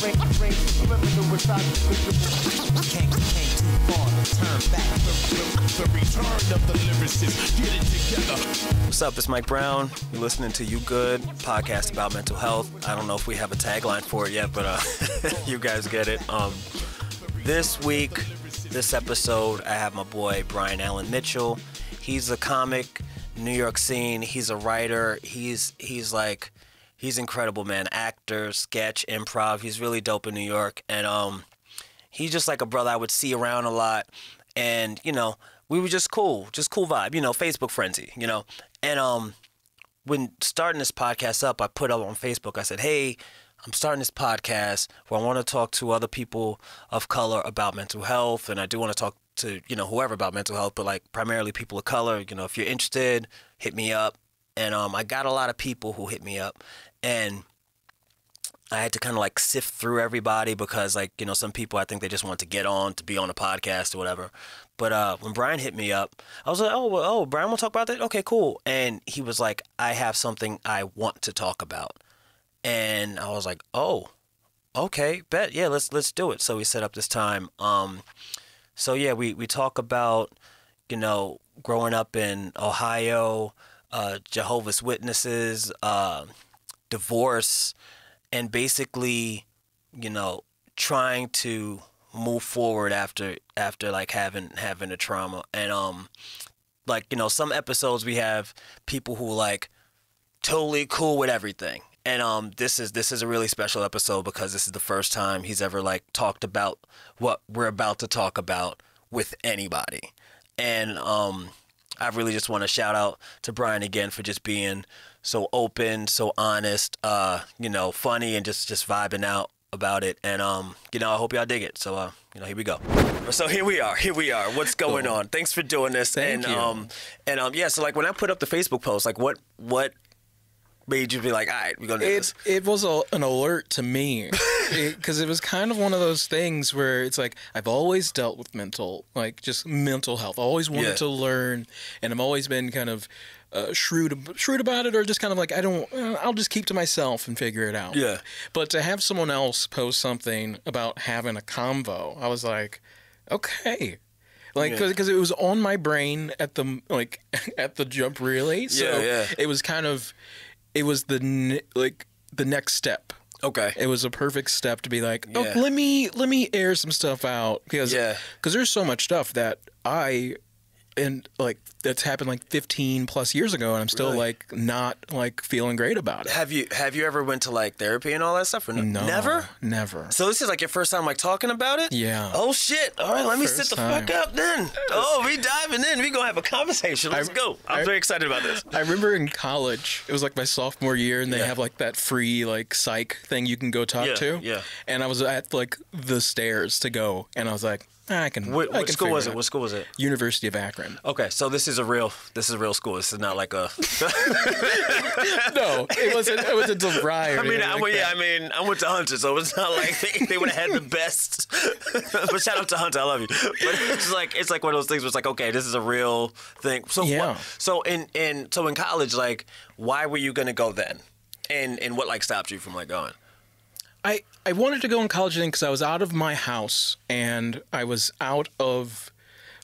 Came too far to turn back. The return of the lyricist. Get it together. What's up? It's Mike Brown. You're listening to You Good, podcast about mental health. I don't know if we have a tagline for it yet, but you guys get it. This week, this episode, I have my boy Brian Allen Mitchell. He's a comic, New York scene. He's a writer. He's incredible, man. Actor, sketch, improv. He's really dope in New York, and he's just like a brother I would see around a lot. And you know, we were just cool vibe. You know, Facebook frenzy. You know, and when starting this podcast up, I put up on Facebook. I said, hey, I'm starting this podcast where I want to talk to other people of color about mental health, and I do want to talk to, you know, whoever about mental health, but like primarily people of color. You know, if you're interested, hit me up. And I got a lot of people who hit me up, and I had to kind of like sift through everybody because, like, you know, some people I think they just want to get on to be on a podcast or whatever. But when Brian hit me up, I was like, oh, Brian, want to talk about that? Okay, cool. And he was like, I have something I want to talk about. And I was like, oh, okay, bet. Yeah, let's do it. So we set up this time. So yeah, we talk about, you know, growing up in Ohio, Jehovah's Witnesses, divorce, and basically, you know, trying to move forward after like having a trauma. And like, you know, some episodes we have people who like totally cool with everything. And this is a really special episode because this is the first time he's ever like talked about what we're about to talk about with anybody. And I really just want to shout out to Brian again for just being so open, so honest, you know, funny, and just vibing out about it. And you know, I hope y'all dig it. So you know, here we go. So here we are. What's going on? Thanks for doing this. Thank you. Yeah, so like when I put up the Facebook post, like what made you be like, all right, we're gonna do this? It was an alert to me because it was kind of one of those things where it's like I've always dealt with mental health. Always wanted to learn, and I've always been kind of shrewd about it, or just kind of like I'll just keep to myself and figure it out. Yeah. But to have someone else post something about having a convo, I was like, okay. Like, because it was on my brain at the jump relay. So it was kind of. It was the next step. Okay. It was a perfect step to be like, oh, let me air some stuff out because there's so much stuff that that's happened like 15 plus years ago, and I'm still like not like feeling great about it. Have you ever went to like therapy and all that stuff? Or no? Never. So this is like your first time like talking about it? Yeah. Oh shit! All right, let me sit the fuck up then. Oh, we diving in. We gonna have a conversation. Let's go. I'm very excited about this. I remember in college, it was like my sophomore year, and they have like that free like psych thing you can go talk to. Yeah. And I was at like the stairs to go, and I was like, I can. What school was it? What school was it? University of Akron. Okay, so this is a real school. This is not like a. No, it wasn't. It was a DeVry. I went to Hunter, so it's not like they would have had the best. But shout out to Hunter, I love you. But it's like one of those things where it's like, okay, this is a real thing. So so in college, like, why were you gonna go then? And what like stopped you from like going? I wanted to go in college then because I was out of my house and I was out of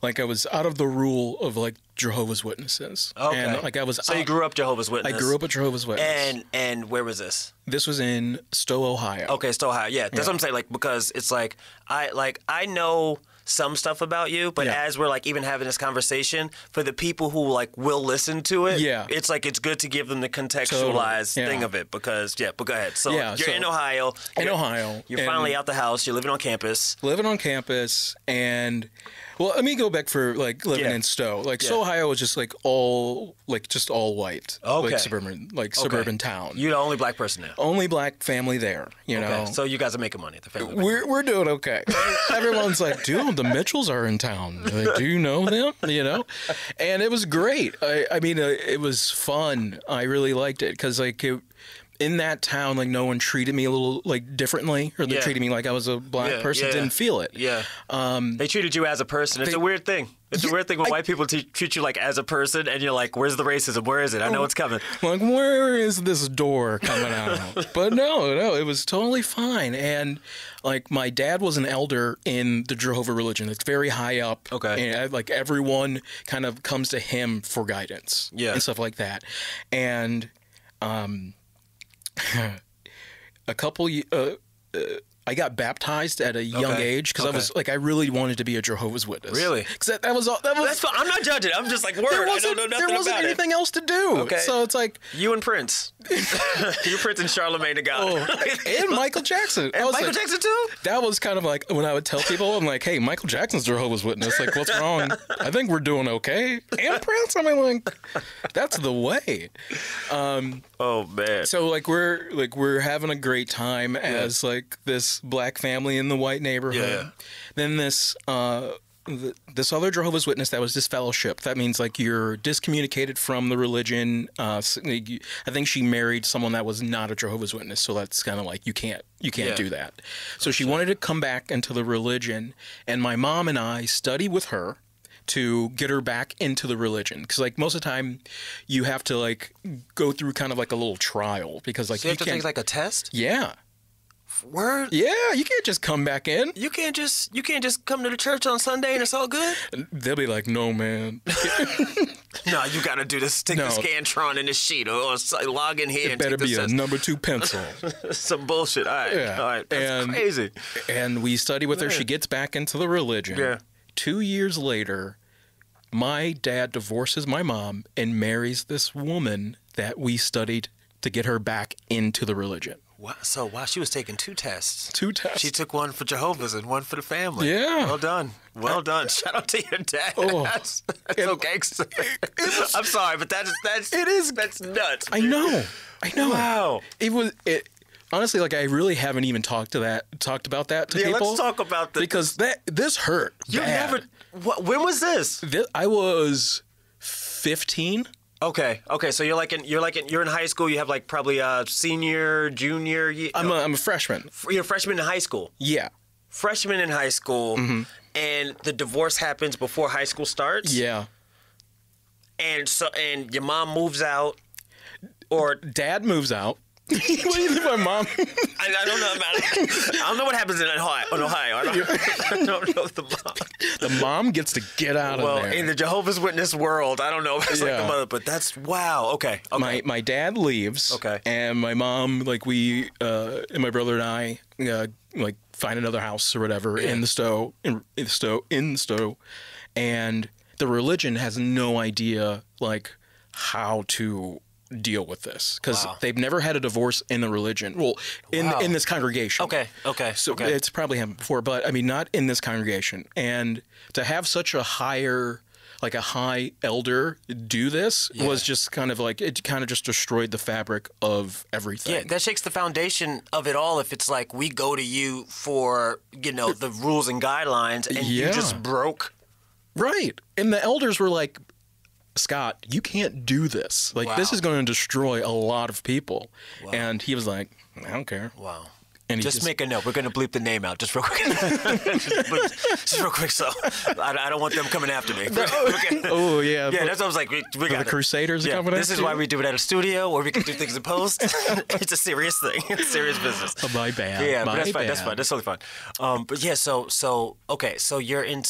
the rule of like Jehovah's Witnesses. Okay. And like So you grew up Jehovah's Witness. I grew up a Jehovah's Witness. And where was this? This was in Stowe, Ohio. Okay, Stowe, Ohio. Yeah, that's what I'm saying. Like, because it's like I know some stuff about you, but as we're like even having this conversation, for the people who like will listen to it, it's like it's good to give them the contextualized thing of it because but go ahead. So you're in Ohio. You're finally out the house. You're living on campus. And well, let me go back for like living in Stowe. Like Stowe, Ohio was just like all white, suburban town. You're the only black person there. Only black family there. You know. So you guys are making money at the family. We're doing okay. Everyone's like, dude, the Mitchells are in town. Like, do you know them? You know, and it was great. I mean, it was fun. I really liked it because like in that town, like no one treated me a little like differently, or they Yeah. treated me like I was a black person. Didn't feel it. Yeah. They treated you as a person. It's a weird thing. It's a weird thing when white people treat you like as a person, and you're like, "Where's the racism? Where is it? I know it's coming." Like, where is this door coming out? But no, it was totally fine. And like, my dad was an elder in the Jehovah religion. It's very high up. Okay. And like everyone kind of comes to him for guidance. Yeah. And stuff like that. And a couple. I got baptized at a young age because I was like, I really wanted to be a Jehovah's Witness. Really? Because that was all. That's fine. I'm not judging. I'm just like, word. I don't know nothing there wasn't about anything else to do. Okay. So it's like, You and Prince. You, Prince, and Charlemagne the God. and Michael Jackson. I And was Michael like, Jackson too? that was kind of like when I would tell people, I'm like, hey, Michael Jackson's Jehovah's Witness. Like, what's wrong? I think we're doing okay. And Prince, I mean, like, that's the way. Oh man. So like we're having a great time as like this black family in the white neighborhood. Yeah. Then this this other Jehovah's Witness that was disfellowshipped. That means like you're discommunicated from the religion. I think she married someone that was not a Jehovah's Witness, so that's kind of like you can't do that. So she wanted to come back into the religion, and my mom and I studied with her to get her back into the religion, because like most of the time you have to like go through kind of like a little trial, because like So you have to can't take like a test? yeah Word? you can't just come back in. You can't just come to the church on Sunday and it's all good? They'll be like, no man, No, you gotta do this. Stick No. the Scantron in the sheet or log in here it and better take be this a test. number 2 pencil. Some bullshit. All right. Yeah. All right. That's And- crazy. And we study with her. Man. She gets back into the religion. Yeah. 2 years later, my dad divorces my mom and marries this woman that we studied to get her back into the religion. Wow. So while she was taking 2 tests. 2 tests. She took one for Jehovah's and one for the family. Yeah. Well done. Well done. Shout out to your dad. Oh. That's so gangster. I'm sorry, but that's nuts. I know. Wow. Honestly, like I really haven't even talked about that to Yeah, people. let's talk about this. because this hurt. You bad. never. When was this? I was 15. Okay. So you're in high school. You have like probably a senior, junior. I'm a freshman. You're a freshman in high school. Yeah. Freshman in high school, and the divorce happens before high school starts. Yeah. And your mom moves out, or Dad moves out. What do you think my mom? I don't know about it. I don't know what happens in Ohio. I don't know the mom. The mom gets to get out Well, of there. in the Jehovah's Witness world, I don't know if it's like Yeah. the mother, but that's wow. Okay. My dad leaves. Okay. And my mom, like we, and my brother and I, like find another house or whatever in the Stowe, in the Stowe, and the religion has no idea like how to deal with this, because Wow. they've never had a divorce in the religion. Well, in this congregation. Okay. So okay. it's probably happened before, but I mean, not in this congregation. And to have such a high elder do this was just kind of like, it kind of just destroyed the fabric of everything. Yeah, that shakes the foundation of it all. If it's like we go to you for the rules and guidelines, and you Yeah. just broke. Right. And the elders were like, Scott, you can't do this. Like, this Wow. is going to destroy a lot of people. Wow. And he was like, I don't care. Wow. And he Just make a note. We're going to bleep the name out just real quick. just real quick, so I don't want them coming after me. Okay. Oh, yeah. Yeah, that's what I was like. We got the Crusaders yeah, coming This after is why you? we do it at a studio, or we can do things in post. It's a serious thing. It's serious business. Oh, my bad. Yeah, but My that's fine. That's bad. fine. That's totally fine. But yeah, so okay. So you're in.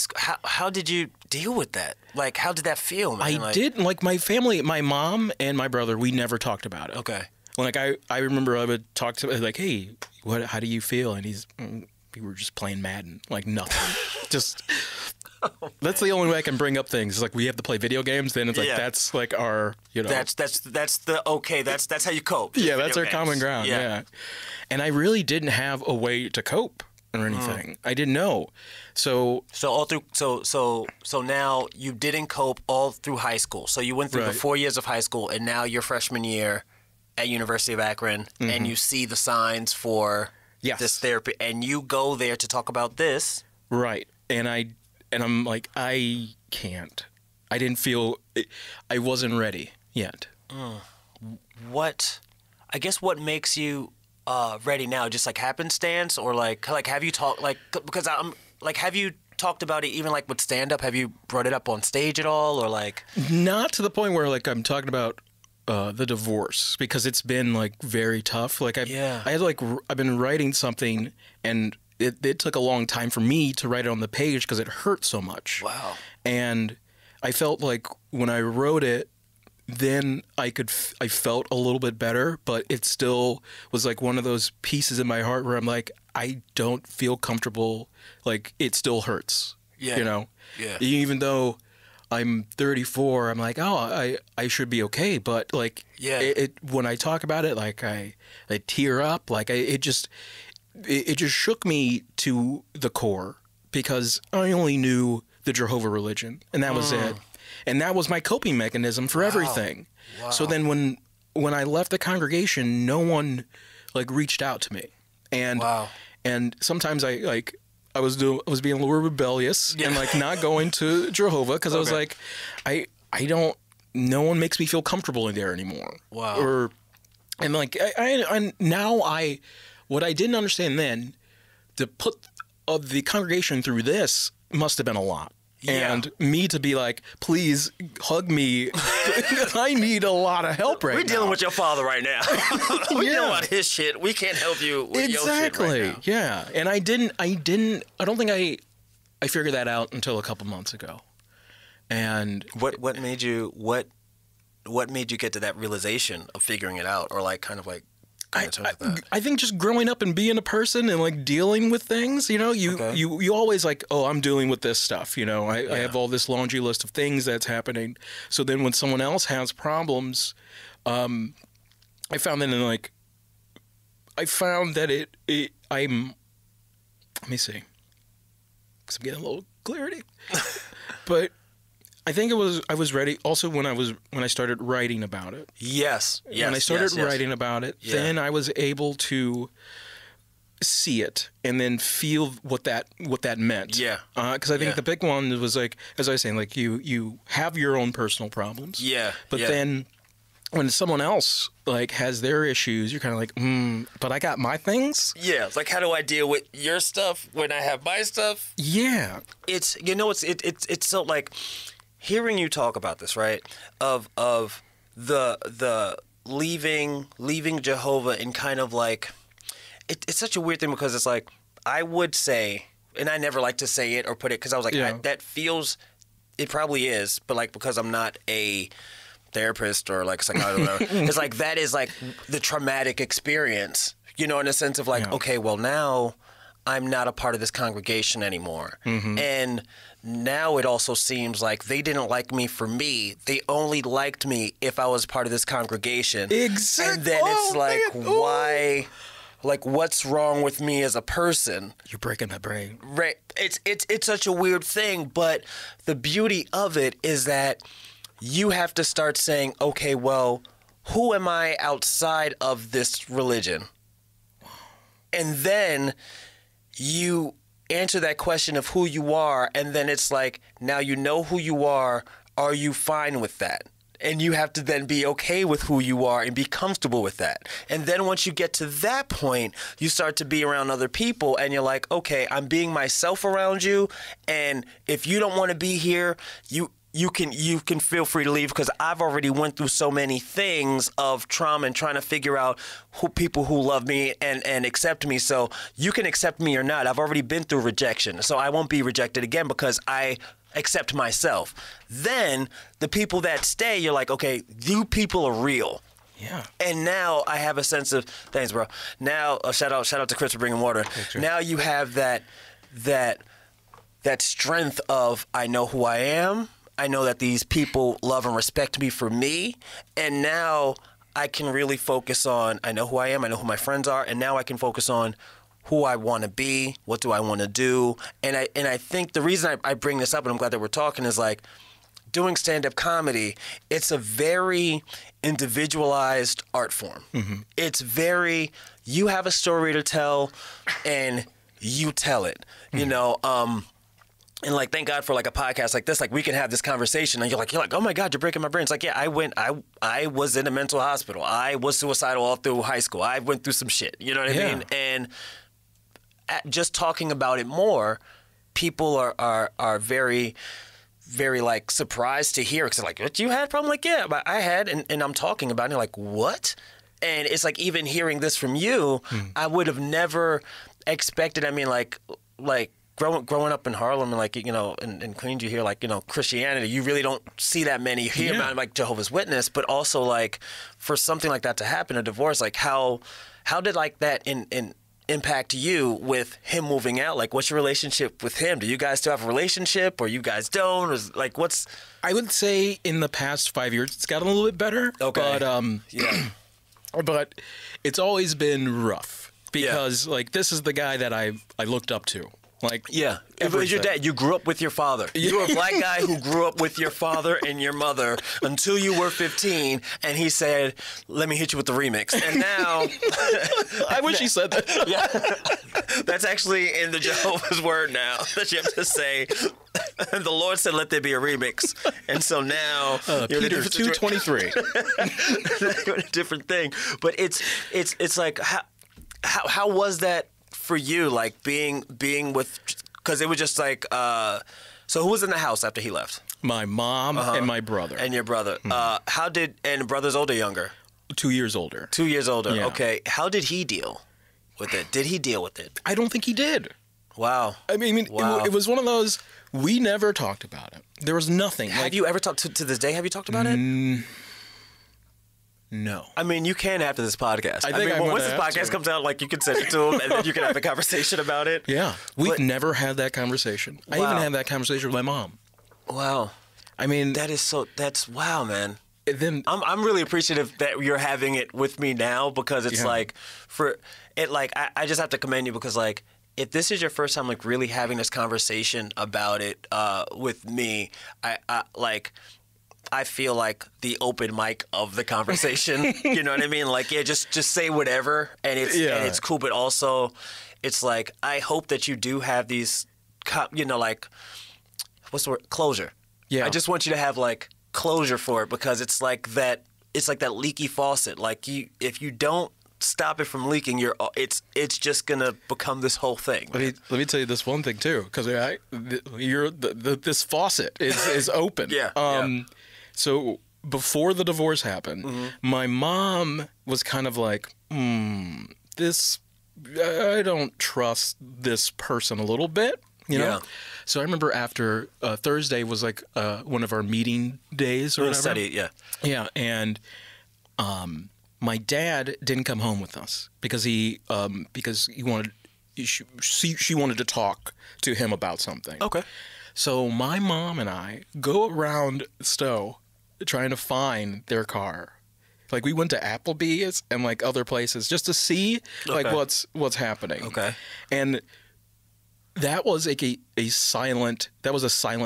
How did you deal with that? Like, how did that feel, man? I didn't, like, my family, my mom and my brother, we never talked about it. Okay. Like, I remember I would talk to him, like, hey, how do you feel? And we were just playing Madden, like nothing. Just, that's the only way I can bring up things. It's like, we have to play video games, then it's like, Yeah. that's like our, That's the okay. That's how you cope. yeah, that's our Video common games. ground, yeah. And I really didn't have a way to cope or anything. I didn't know. So So all through so now you didn't cope all through high school. So you went through the Right. 4 years of high school, and now your freshman year at University of Akron, and you see the signs for Yes. this therapy, and you go there to talk about this. right, and I'm like, I can't. I didn't feel. I wasn't ready yet. What? I guess what makes you ready now? Just like happenstance, or like have you talked because I'm like have you talked about it even like with stand up? Have you brought it up on stage at all, or like? Not to the point where like I'm talking about the divorce, because it's been like very tough. Like I've been writing something, and it took a long time for me to write it on the page because it hurt so much. Wow. And I felt like when I wrote it, then I felt a little bit better, but it still was like one of those pieces in my heart where I'm like, I don't feel comfortable. Like it still hurts. Yeah. You know? Yeah. Even though I'm 34, I'm like, oh, I should be okay. But like, it when I talk about it, like I tear up. Like it just shook me to the core, because I only knew the Jehovah religion, and that was it. And that was my coping mechanism for everything. Wow. So then when I left the congregation, no one like reached out to me. And and sometimes I was being a little rebellious and like not going to Jehovah, because I was like, I don't, no one makes me feel comfortable in there anymore. Wow. And like I now what I didn't understand then, to put the congregation through this must have been a lot. Yeah. And me to be like, please hug me. I need a lot of help right now. We're dealing with your father right now. We're dealing with his shit. We can't help you with your shit right now. Yeah. And I don't think I figured that out until a couple months ago. And what made you get to that realization of figuring it out, or like kind of like I think just growing up and being a person and like dealing with things, you know, you always like, oh, I'm dealing with this stuff, you know, I have all this laundry list of things that's happening. So then when someone else has problems, I found that let me see, because I'm getting a little clarity, but I think I was ready also when I started writing about it. Yes. When I started writing about it, then I was able to see it and then feel what that meant. Yeah. Because I think the big one was like, as I was saying, like you have your own personal problems. Yeah. But then when someone else like has their issues, you're kind of like, but I got my things. Yeah. It's like, how do I deal with your stuff when I have my stuff? Yeah. It's so like, hearing you talk about this, right? Of the leaving Jehovah, and kind of like it's such a weird thing, because it's like I would say, and I never like to say it or put it, because I was like, that feels, it probably is, but like because I'm not a therapist or like psychologist, or whatever, it's like that is like the traumatic experience, you know, in a sense of like, okay, well now I'm not a part of this congregation anymore, and now it also seems like they didn't like me for me. They only liked me if I was part of this congregation. Exactly. And then it's like, why? Like, what's wrong with me as a person? You're breaking my brain. Right. It's such a weird thing, but the beauty of it is that you have to start saying, okay, well, who am I outside of this religion? And then you answer that question of who you are, and then it's like, now you know who you are you fine with that? And you have to then be okay with who you are and be comfortable with that. And then once you get to that point, you start to be around other people, and you're like, okay, I'm being myself around you, and if you don't want to be here, you can feel free to leave, because I've already went through so many things of trauma and trying to figure out people who love me and accept me. So you can accept me or not. I've already been through rejection, so I won't be rejected again because I accept myself. Then the people that stay, you're like, okay, you people are real. Yeah. And now I have a sense of, thanks, bro. Now, shout out to Chris for bringing water. Now you have that strength of, I know who I am. I know that these people love and respect me for me, and now I can really focus on, I know who I am, I know who my friends are, and now I can focus on who I want to be, what do I want to do, and I think the reason I bring this up, and I'm glad that we're talking, is like, doing stand-up comedy, it's a very individualized art form. It's very, you have a story to tell, and you tell it, you know, And like, thank God for like a podcast like this. Like, we can have this conversation, and you're like, oh my God, you're breaking my brain. It's like, yeah, I was in a mental hospital. I was suicidal all through high school. I went through some shit. You know what I mean? And just talking about it more, people are very, very like surprised to hear. Because like, what, you had a problem? Like, yeah, but I had, and I'm talking about it. And you're like, what? And it's like, even hearing this from you, I would have never expected. I mean, like. Growing up in Harlem and like, you know, in Queens, you hear like, you know, Christianity, you really don't see that many. You hear about like Jehovah's Witness, but also like for something like that to happen, a divorce, like how did like that impact you with him moving out? Like, what's your relationship with him? Do you guys still have a relationship, or you guys don't? Or is, like, what's? I would say in the past 5 years, it's gotten a little bit better. Okay. But but it's always been rough because like this is the guy that I looked up to. Like, yeah, it was your dad. You grew up with your father. You were a black guy who grew up with your father and your mother until you were 15, and he said, "Let me hit you with the remix." And now, I wish he said that. Yeah, that's actually in the Jehovah's Word now that you have to say. The Lord said, "Let there be a remix," and so now Peter 2:23. You're in a different thing, but it's like how was that for you, like being with, because it was just like, so who was in the house after he left? My mom and my brother. And your brother. And brother's older or younger? 2 years older. 2 years older, yeah. Okay. How did he deal with it? Did he deal with it? I don't think he did. Wow. I mean, wow. It was one of those, we never talked about it. There was nothing. Have you ever talked, to this day, have you talked about it? No. I mean, you can after this podcast. I think once this podcast comes out, like, you can send it to him, and then you can have a conversation about it. Yeah. We've never had that conversation. Wow. I even had that conversation with my mom. Wow. I mean, that's wow, man. Then I'm really appreciative that you're having it with me now, because it's like, for it, like, I just have to commend you, because like, if this is your first time like really having this conversation about it with me, I feel like the open mic of the conversation. You know what I mean? Like, yeah, just say whatever, and it's cool. But also, it's like, I hope that you do have these, you know, like, what's the word? Closure. Yeah. I just want you to have like closure for it, because it's like that. It's like that leaky faucet. Like, if you don't stop it from leaking, it's just gonna become this whole thing. Let me tell you this one thing too, because this faucet is open. Yeah. So before the divorce happened, my mom was kind of like, I don't trust this person a little bit, you know? Yeah. So I remember after Thursday was like one of our meeting days or whatever. Study, yeah. Yeah, and my dad didn't come home with us because she wanted to talk to him about something. Okay. So my mom and I go around Stowe trying to find their car. Like, we went to Applebee's and like other places just to see like what's happening. Okay. And that was a silent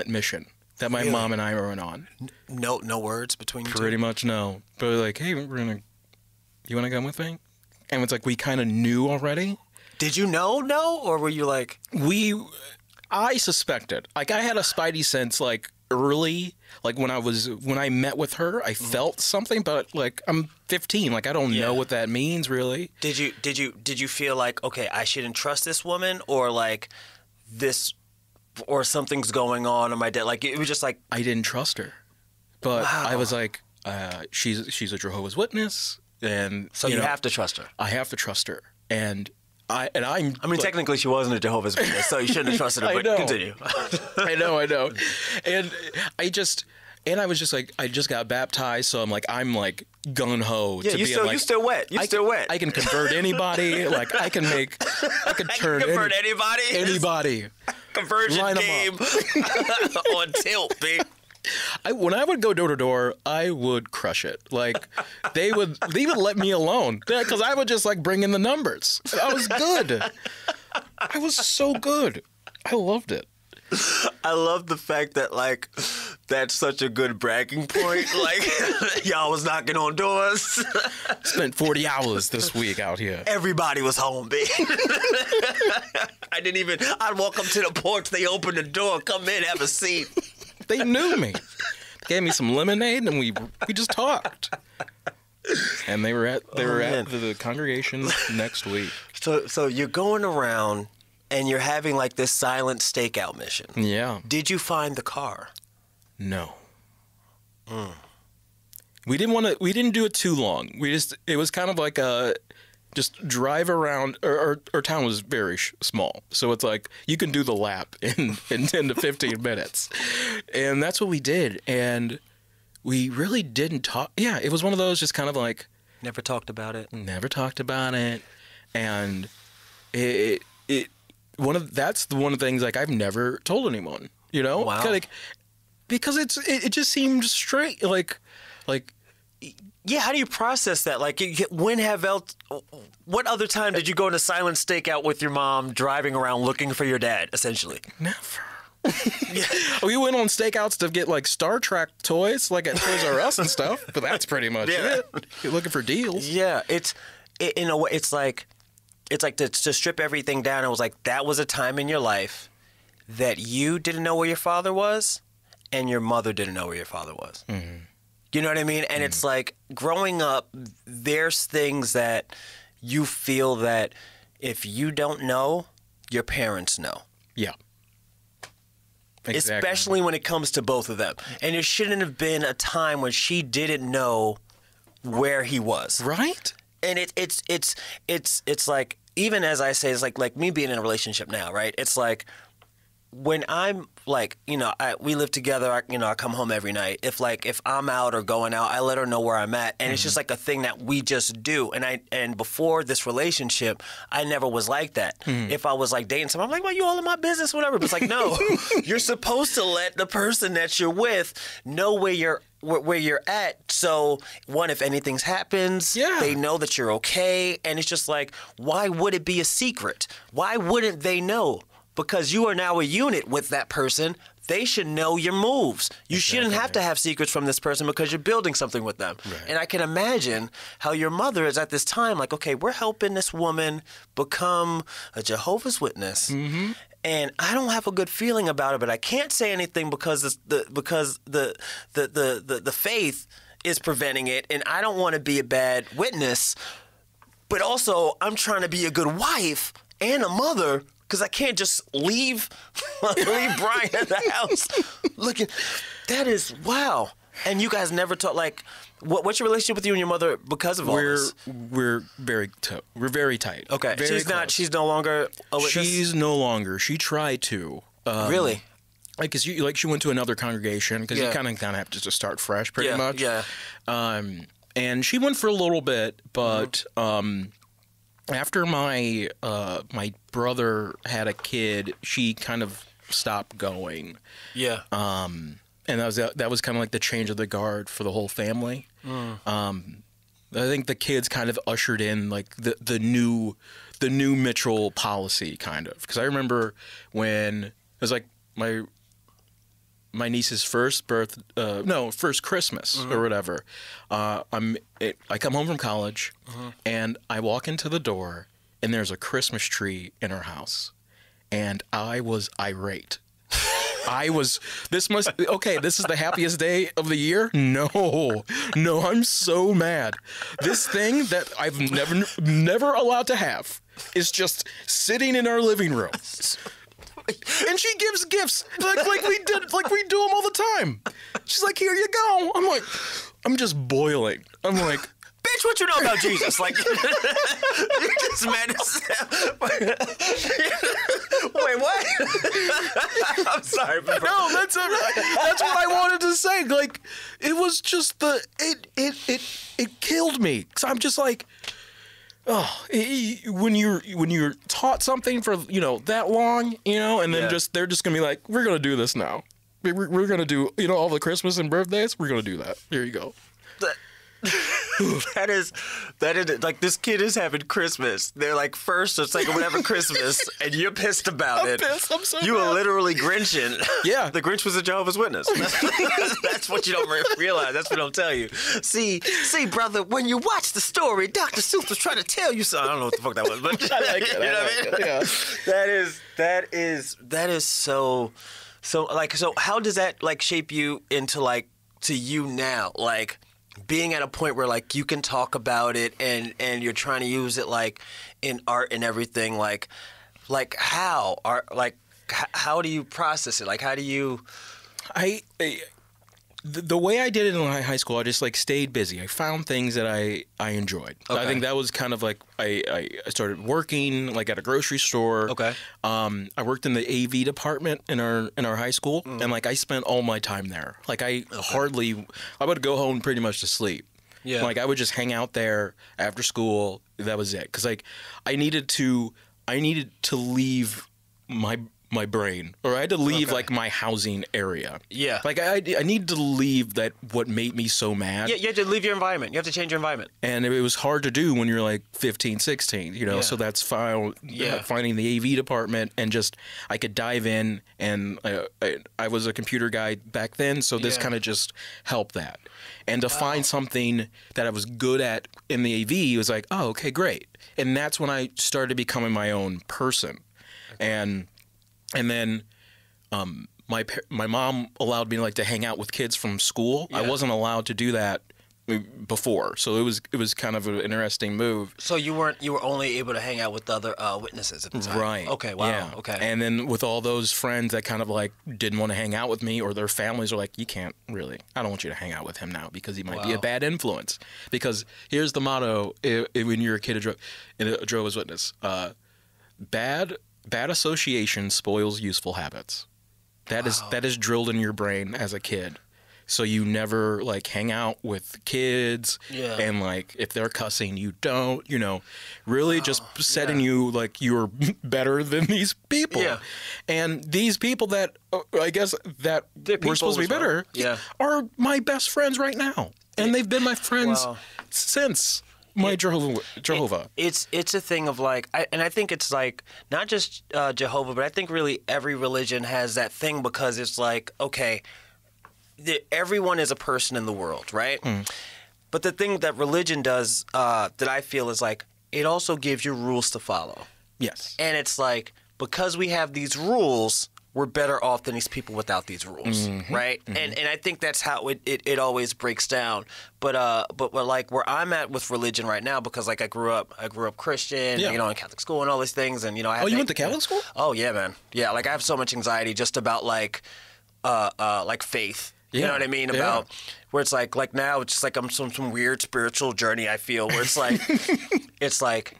mission that my mom and I were on. No words between you two? Pretty much no. But like, hey, you want to come with me? And it's like, we kind of knew already. Did you know, or were you like... I suspected. Like, I had a spidey sense, like, early, like when I met with her, I felt something, but like, I'm 15, like I don't know what that means really. Did you feel like, okay, I shouldn't trust this woman, or like this, or something's going on, or my dad, like it was just like, I didn't trust her, but I was like, she's a Jehovah's Witness, and so you have to trust her. I have to trust her, I mean, technically, she wasn't a Jehovah's Witness, so you shouldn't have trusted her. But continue. I know, and I was just like, I just got baptized, so I'm like gung ho. Yeah, you still wet. I can convert anybody. Like I can convert anybody. Conversion game on tilt, babe. When I would go door to door, I would crush it. Like they would let me alone because I would just like bring in the numbers. I was good. I was so good. I loved it. I love the fact that That's such a good bragging point. Like, y'all was knocking on doors. Spent 40 hours this week out here. Everybody was home, B. I'd walk up to the porch, they open the door, come in, have a seat. They knew me. Gave me some lemonade, and we just talked. And they were at the congregation next week. So you're going around and you're having like this silent stakeout mission. Yeah. Did you find the car? No. We didn't do it too long. It was kind of like just drive around. Our town was very small, so it's like you can do the lap in 10 to 15 minutes, and that's what we did. And we really didn't talk. Yeah, it was one of those just kind of like never talked about it. Never talked about it, and that's one of the things like I've never told anyone. You know, wow. Like, because it just seemed straight like. Yeah, how do you process that? Like, what other time did you go on a silent stakeout with your mom, driving around looking for your dad, essentially? Never. We went on stakeouts to get like Star Trek toys, like at Toys R Us and stuff. But that's pretty much it. You're looking for deals. Yeah, in a way, it's like to strip everything down. It was like that was a time in your life that you didn't know where your father was, and your mother didn't know where your father was. Mm-hmm. You know what I mean? And it's like growing up, there's things that you feel that if you don't know, your parents know. Yeah. Exactly. Especially when it comes to both of them. And there shouldn't have been a time when she didn't know where he was. Right? And it's like, even as I say, it's like me being in a relationship now, right? It's like when I'm like, we live together, I come home every night. If I'm out or going out, I let her know where I'm at. And it's just like a thing that we just do. And before this relationship, I never was like that. If I was like dating someone, I'm like, well, you all in my business, whatever. But it's like, no, you're supposed to let the person that you're with know where you're at. So one, if anything happens, they know that you're okay. And it's just like, why would it be a secret? Why wouldn't they know? Because you are now a unit with that person. They should know your moves. You shouldn't have to have secrets from this person because you're building something with them. Right. And I can imagine how your mother is at this time like, okay, we're helping this woman become a Jehovah's Witness. Mm-hmm. And I don't have a good feeling about it, but I can't say anything because the faith is preventing it, and I don't want to be a bad witness. But also, I'm trying to be a good wife and a mother. Because I can't just leave Brian at the house. Looking, that is wow. And you guys never talk like, what's your relationship with you and your mother because of all this? We're very tight. Okay, very she's no longer a witness? She's no longer. She tried to. Really? Because she went to another congregation because you kind of have to just start fresh, pretty much. Yeah. And she went for a little bit, but. After my brother had a kid, she kind of stopped going. Yeah. And that was kind of like the change of the guard for the whole family. I think the kids kind of ushered in like the new Mitchell policy kind of, because I remember when it was like my niece's first Christmas or whatever. I come home from college and I walk into the door and there's a Christmas tree in her house, and I was irate. This is the happiest day of the year? No, I'm so mad. This thing that I've never allowed to have is just sitting in our living room. And she gives gifts like we do them all the time. She's like, "Here you go." I'm just boiling. I'm like, bitch, what you know about Jesus? Like, you're just mad as Wait, what? I'm sorry. No, that's what I wanted to say. Like, it was just it killed me, because I'm just like, oh, when you're taught something for that long, and then they're just gonna be like, we're gonna do this now. We're gonna do all the Christmas and birthdays. We're gonna do that. Here you go. That is like, this kid is having Christmas. They're like first or second, whatever Christmas, and you're pissed about it. I'm so You mad. were literally Grinching. Yeah. The Grinch was a Jehovah's Witness. That's what you don't realize. That's what I don't tell you. See, brother, when you watch the story, Dr. Seuss was trying to tell you something. I don't know what the fuck that was, but I like it. you know what I mean? Yeah. That is so like, so how does that like shape you into like to you now, like being at a point where like you can talk about it and you're trying to use it like in art and everything, like how do you process it? Like, how do you? The way I did it in high school, I just like stayed busy. I found things that I enjoyed. Okay. I think that was kind of like I started working like at a grocery store. Okay. I worked in the AV department in our high school, and like I spent all my time there. Like I would go home pretty much to sleep. Yeah. Like I would just hang out there after school. That was it. Because like I needed to leave my brain, or I had to leave like my housing area. Yeah. Like I need to leave that what made me so mad. Yeah, you have to leave your environment. You have to change your environment. And it was hard to do when you're like 15, 16, you know. Yeah. So that's finding the AV department, and just I could dive in, and I was a computer guy back then, so this kind of just helped that. And to find something that I was good at in the AV was like, oh, okay, great. And that's when I started becoming my own person. And then my mom allowed me like to hang out with kids from school. Yeah. I wasn't allowed to do that before, so it was kind of an interesting move. So you were only able to hang out with the other witnesses at the time. Right. Okay. Wow. Yeah. Okay. And then with all those friends that kind of like didn't want to hang out with me, or their families are like, you can't really. I don't want you to hang out with him now because he might be a bad influence. Because here's the motto: when you're a kid in a Jehovah's Witness, Bad association spoils useful habits. That is drilled in your brain as a kid. So you never like hang out with kids, and like if they're cussing, you don't. You know, really just setting you like you're better than these people. Yeah. And these people that I guess that we're supposed to be better are my best friends right now, and they've been my friends since. Jehovah. It's a thing of like, I think it's like not just Jehovah, but I think really every religion has that thing, because it's like, okay, everyone is a person in the world, right? But the thing that religion does that I feel is like, it also gives you rules to follow. Yes. And it's like, because we have these rules, we're better off than these people without these rules, right? And I think that's how it always breaks down. But like where I'm at with religion right now, because like I grew up Christian, you know, in Catholic school and all these things, and you know, I had you went to Catholic school? Oh yeah, man. Yeah, like I have so much anxiety just about like faith. You know what I mean? About where it's like now it's just like I'm some weird spiritual journey, I feel, where it's like it's like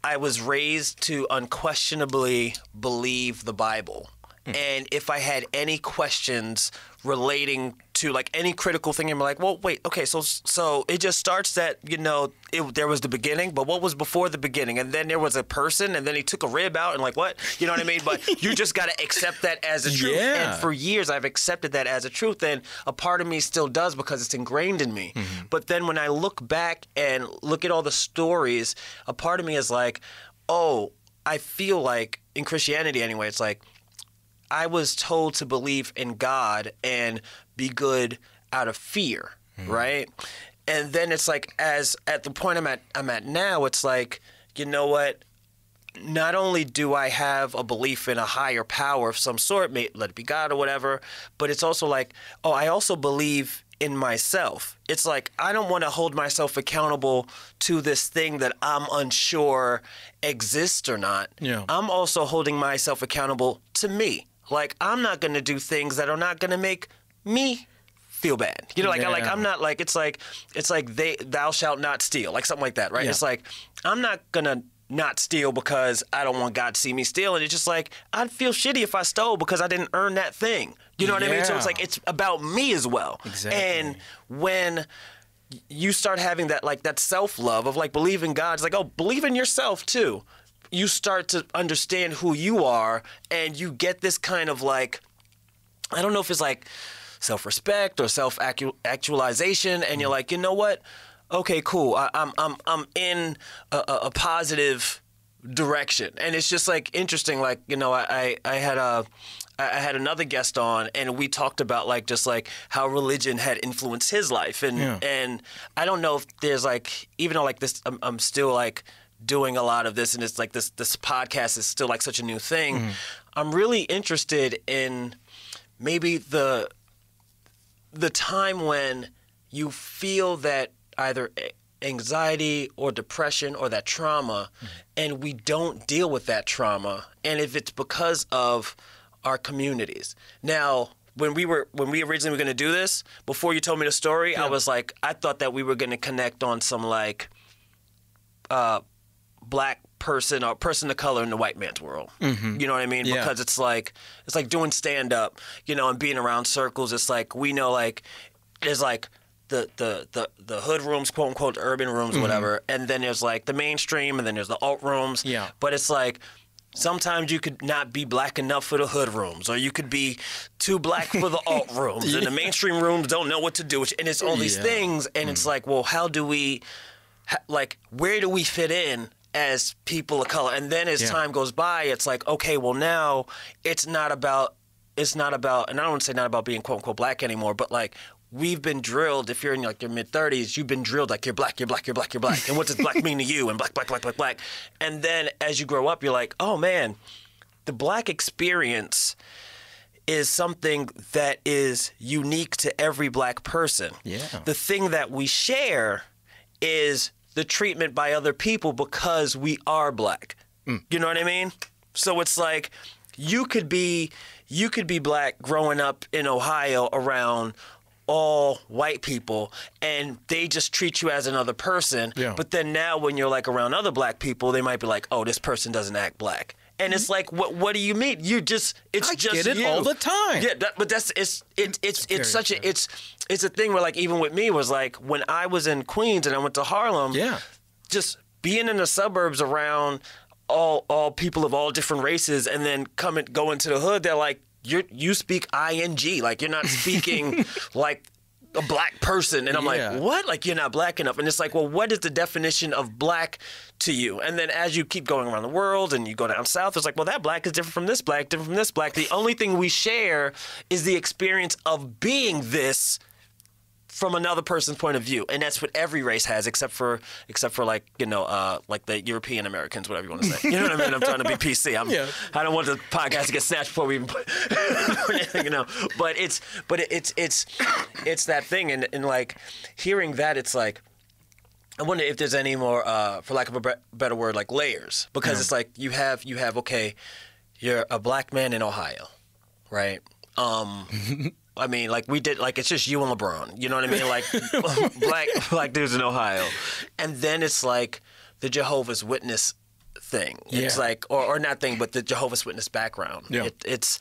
I was raised to unquestionably believe the Bible. And if I had any questions relating to like any critical thing, I'm like, well, wait, okay, so it just starts that, you know, there was the beginning, but what was before the beginning? And then there was a person, and then he took a rib out, and like, what? You know what I mean? But you just got to accept that as a truth. Yeah. And for years, I've accepted that as a truth, and a part of me still does because it's ingrained in me. But then when I look back and look at all the stories, a part of me is like, oh, I feel like in Christianity anyway, it's like, I was told to believe in God and be good out of fear, right? And then it's like, as at the point I'm at now, it's like, you know what? Not only do I have a belief in a higher power of some sort, let it be God or whatever, but it's also like, oh, I also believe in myself. It's like, I don't want to hold myself accountable to this thing that I'm unsure exists or not. Yeah. I'm also holding myself accountable to me. Like, I'm not going to do things that are not going to make me feel bad. You know, like, I'm not like, it's like thou shalt not steal, like something like that, right? Yeah. It's like, I'm not going to not steal because I don't want God to see me steal. And it's just like, I'd feel shitty if I stole because I didn't earn that thing. You know what I mean? So it's like, it's about me as well. Exactly. And when you start having that, like, that self-love of like believing God, it's like, oh, believe in yourself too. You start to understand who you are, and you get this kind of like, I don't know if it's like self-respect or self-actualization, and you're like, you know what? Okay, cool. I'm in a positive direction, and it's just like interesting. Like, you know, I had another guest on, and we talked about like just like how religion had influenced his life, and I don't know if there's like, even though like this, I'm still like doing a lot of this, and it's like this podcast is still like such a new thing. I'm really interested in maybe the time when you feel that either anxiety or depression or that trauma, and we don't deal with that trauma, and if it's because of our communities. Now, when we originally were going to do this, before you told me the story, I was like, I thought that we were going to connect on some like black person or person of color in the white man's world. You know what I mean? Yeah. Because it's like doing stand up, you know, and being around circles. It's like we know like there's like the hood rooms, quote unquote, the urban rooms, whatever, and then there's like the mainstream, and then there's the alt rooms. Yeah. But it's like sometimes you could not be black enough for the hood rooms, or you could be too black for the alt rooms, and the mainstream rooms don't know what to do. And it's all these things, and it's like, well, how do we, like, where do we fit in as people of color? And then as time goes by, it's like, okay, well now it's not about, and I don't want to say not about being quote unquote black anymore, but like, we've been drilled, if you're in like your mid-30s, you've been drilled like you're black, you're black, you're black, you're black. And what does black mean to you? And black, black, black, black, black. And then as you grow up, you're like, oh man, the black experience is something that is unique to every black person. Yeah. The thing that we share is the treatment by other people because we are black. You know what I mean? So it's like you could be black growing up in Ohio around all white people, and they just treat you as another person. Yeah. But then now when you're like around other black people, they might be like, oh, this person doesn't act black. And it's like, what do you mean? I get it you. All the time. Yeah, but it's such a it's a thing where like even with me was like when I was in Queens and I went to Harlem. Yeah. Just being in the suburbs around all people of all different races, and then go into the hood, they're like, you speak ing, like you're not speaking like a black person. And I'm like, what? Like you're not black enough. And it's like, well, what is the definition of black to you? And then as you keep going around the world and you go down south, it's like, well, that black is different from this black, different from this black. The only thing we share is the experience of being this from another person's point of view, and that's what every race has, except for like, you know, like the European Americans, whatever you want to say. You know what I mean? I'm trying to be PC. I don't want the podcast to get snatched before we even put anything, you know. But it's that thing, and like hearing that, it's like I wonder if there's any more, for lack of a better word, like layers, because it's like you have okay, you're a black man in Ohio, right? I mean, like we did, like it's just you and LeBron. You know what I mean? Like black dudes in Ohio, and then it's like the Jehovah's Witness thing. Yeah. It's like, or not thing, but the Jehovah's Witness background. Yeah. It's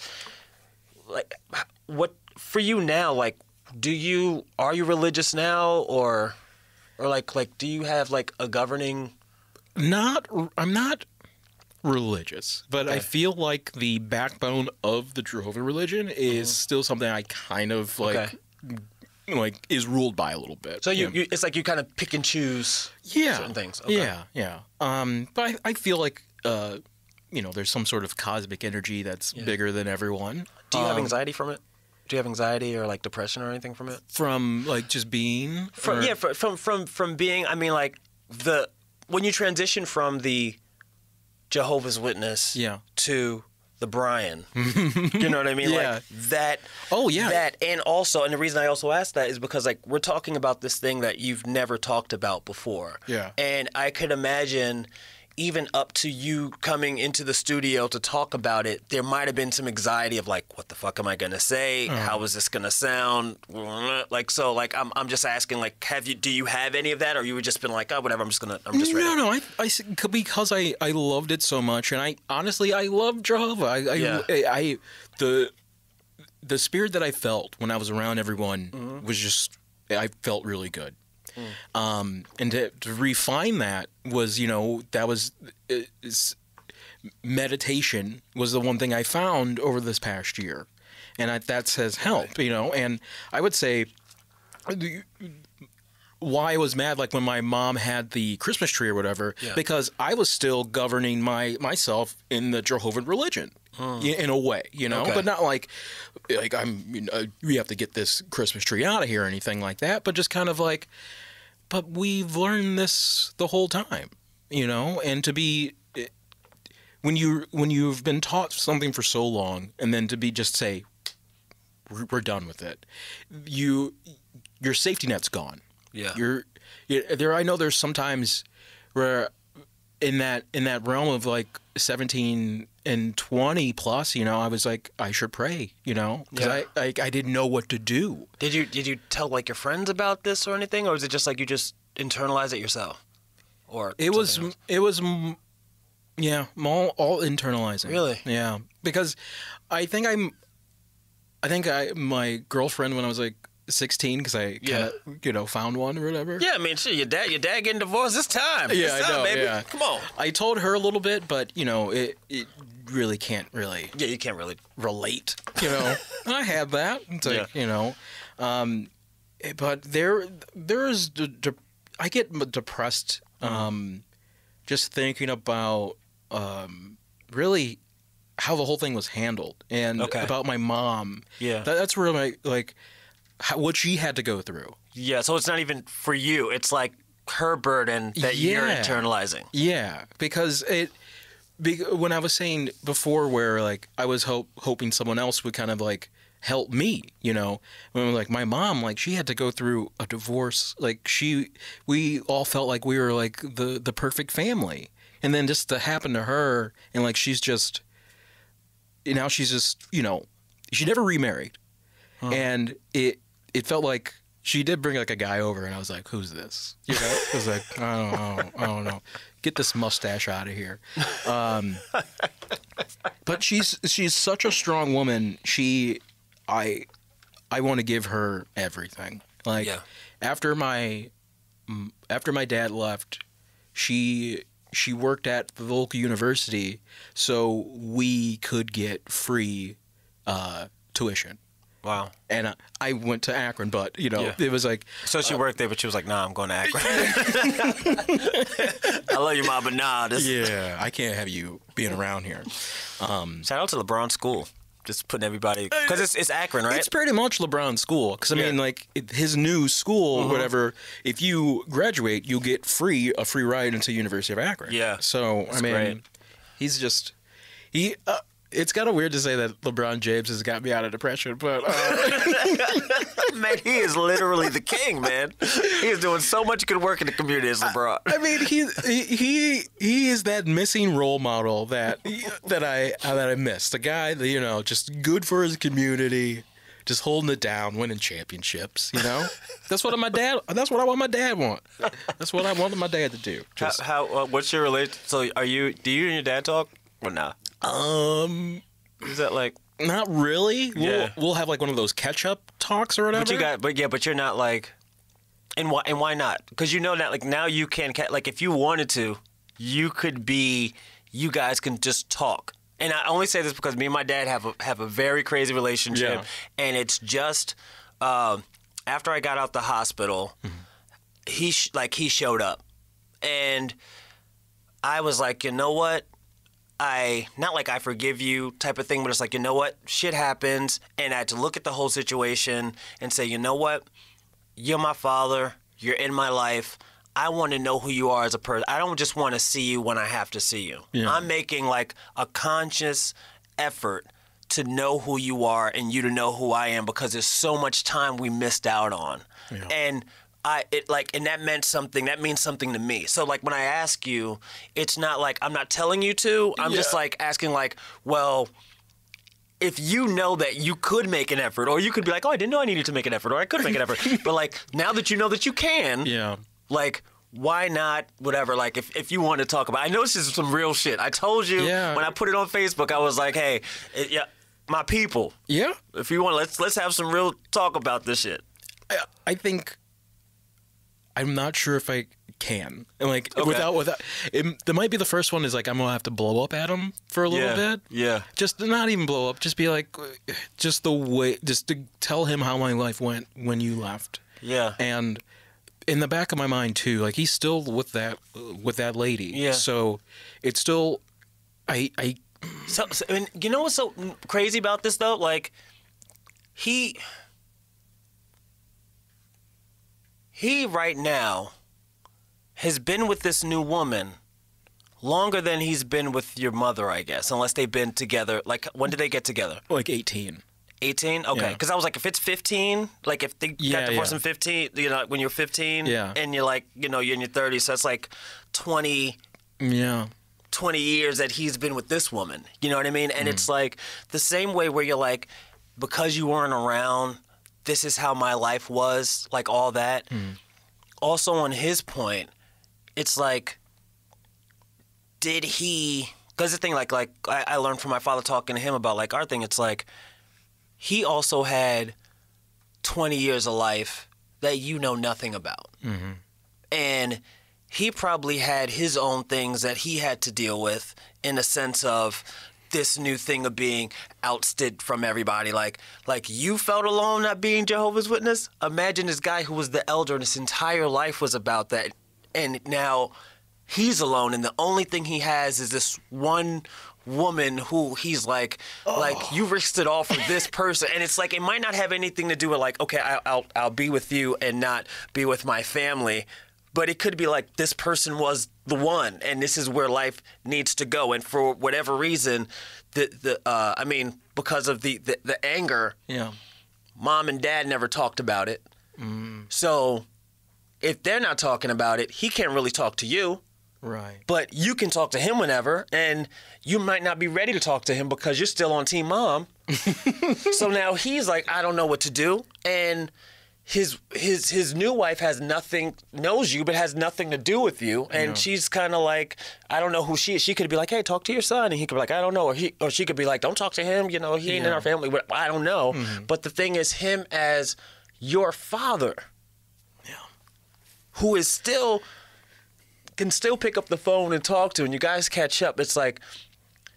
like, what for you now? Like, are you religious now, or like do you have like a governing? I'm not religious, but I feel like the backbone of the Jehovah religion is still something I kind of like is ruled by a little bit. So you it's like you kind of pick and choose certain things. Okay. Yeah. But I feel like you know, there's some sort of cosmic energy that's bigger than everyone. Do you have anxiety from it? Do you have anxiety or like depression or anything from it? From like just being? From being. I mean, like when you transition from the Jehovah's Witness to the Brian. You know what I mean? Like that. Oh, yeah. That, and also, and the reason I also asked that is because like we're talking about this thing that you've never talked about before. Yeah. And I could imagine even up to you coming into the studio to talk about it, there might have been some anxiety of like, what the fuck am I gonna say? How is this gonna sound? Like, so like I'm just asking, like, do you have any of that, or you would just been like, oh, whatever, I'm just ready? No, I because I loved it so much, and I honestly love Jehovah. The spirit that I felt when I was around everyone was just, I felt really good. And to refine that was, you know, meditation was the one thing I found over this past year. and that says help, you know. And I would say why I was mad, like when my mom had the Christmas tree or whatever, because I was still governing myself in the Jehovah's religion in a way, you know, but not like we have to get this Christmas tree out of here or anything like that, but just kind of like, but we've learned this the whole time, you know, and to be when you've been taught something for so long, and then to be just say we're done with it, your safety net's gone. Yeah. I know there's sometimes where in that realm of like 17 and 20 plus, you know, I was like, I should pray, you know, because I didn't know what to do. Did you tell like your friends about this or anything, or was it just like you just internalize it yourself? Or it was all internalizing. Really? Yeah, because I think my girlfriend when I was like 16, because I kind of found one or whatever. Yeah, I mean, shit, your dad getting divorced. It's time. Yeah, it's time, I know, baby. yeah. Come on. I told her a little bit, but you know, it really can't really. Yeah, you can't really relate. You know, I have that. It's like you know, but there's I get depressed just thinking about really how the whole thing was handled and about my mom. Yeah, that's where my what she had to go through. Yeah, so it's not even for you. It's like her burden that you're internalizing. Yeah, because when I was saying before where like I was hoping someone else would kind of like help me, you know, when like my mom, like she had to go through a divorce. Like we all felt like we were like the perfect family. And then just to happen to her and like she's just, now she's just, you know, she never remarried. And it felt like she did bring like a guy over, and I was like, "Who's this?" You know, I was like, "I don't know. Get this mustache out of here." But she's such a strong woman. I want to give her everything. Like after my dad left, she worked at the local university, so we could get free tuition. Wow. And I went to Akron, but, you know, it was like... So she worked there, but she was like, nah, I'm going to Akron. I love you, Mom, but nah. Yeah, I can't have you being around here. Shout out to LeBron School. Just putting everybody... Because it's Akron, right? It's pretty much LeBron School. Because, I mean, like, his new school, whatever, if you graduate, you'll get a free ride into University of Akron. Yeah. So, I mean, great. He's just... It's kind of weird to say that LeBron James has got me out of depression, but... Man, he is literally the king, man. He is doing so much good work in the community as LeBron. I mean, he is that missing role model that I miss. The guy that, you know, just good for his community, just holding it down, winning championships, you know? That's what I want my dad want. That's what I wanted my dad to do. Just, what's your relation? So do you and your dad talk or not? Is that like not really? We'll have like one of those catch-up talks or whatever. But you're not like, and why not? Because you know that like now you can like if you wanted to, you guys can just talk. And I only say this because me and my dad have a very crazy relationship, and it's just after I got out the hospital, he showed up, and I was like, you know what? Not like I forgive you type of thing, but it's like, you know what? Shit happens. And I had to look at the whole situation and say, you know what? You're my father. You're in my life. I want to know who you are as a person. I don't just want to see you when I have to see you. Yeah. I'm making like a conscious effort to know who you are and you to know who I am because there's so much time we missed out on. Yeah. And that means something to me. So like when I ask you, it's not like I'm not telling you to. I'm just like asking like, well, if you know that you could make an effort, or you could be like, oh, I didn't know I needed to make an effort, or I could make an effort. But like now that you know that you can, like why not? Whatever. Like if you want to talk about, I know this is some real shit. I told you when I put it on Facebook, I was like, hey, my people. Yeah. If you want, let's have some real talk about this shit. I think. I'm not sure if I can. And like without there might be the first one is like I'm gonna have to blow up at him for a little bit. Yeah. Just not even blow up. Just be like, just the way, just to tell him how my life went when you left. Yeah. And in the back of my mind too, like he's still with that lady. Yeah. So it's still, So and you know what's so crazy about this though? Like he right now has been with this new woman longer than he's been with your mother, I guess, unless they've been together. Like, when did they get together? like 18. 18? Okay. Because I was like, if it's 15, like if they got divorced in 15, you know, when you're 15 and you're like, you know, you're in your 30s, so it's like 20 years that he's been with this woman. You know what I mean? And it's like the same way where you're like, because you weren't around, this is how my life was, like all that. Also on his point, it's like, did he, because the thing like I learned from my father talking to him about like our thing, it's like, he also had 20 years of life that you know nothing about. And he probably had his own things that he had to deal with in the sense of this new thing of being ousted from everybody. Like you felt alone not being Jehovah's Witness. Imagine this guy who was the elder and his entire life was about that. And now he's alone and the only thing he has is this one woman who he's like you risked it all for this person. And it's like, it might not have anything to do with like, okay, I'll be with you and not be with my family. But it could be like this person was the one, and this is where life needs to go. And for whatever reason, I mean, because of the anger, mom and dad never talked about it. So if they're not talking about it, he can't really talk to you. Right. But you can talk to him whenever, and you might not be ready to talk to him because you're still on Team Mom. So now he's like, I don't know what to do, and his new wife knows you, but has nothing to do with you. And she's kind of like, I don't know who she is. She could be like, hey, talk to your son. And he could be like, I don't know. Or she could be like, don't talk to him. You know, he ain't in our family. But I don't know. But the thing is, him as your father, who is can still pick up the phone and talk to, and you guys catch up. It's like,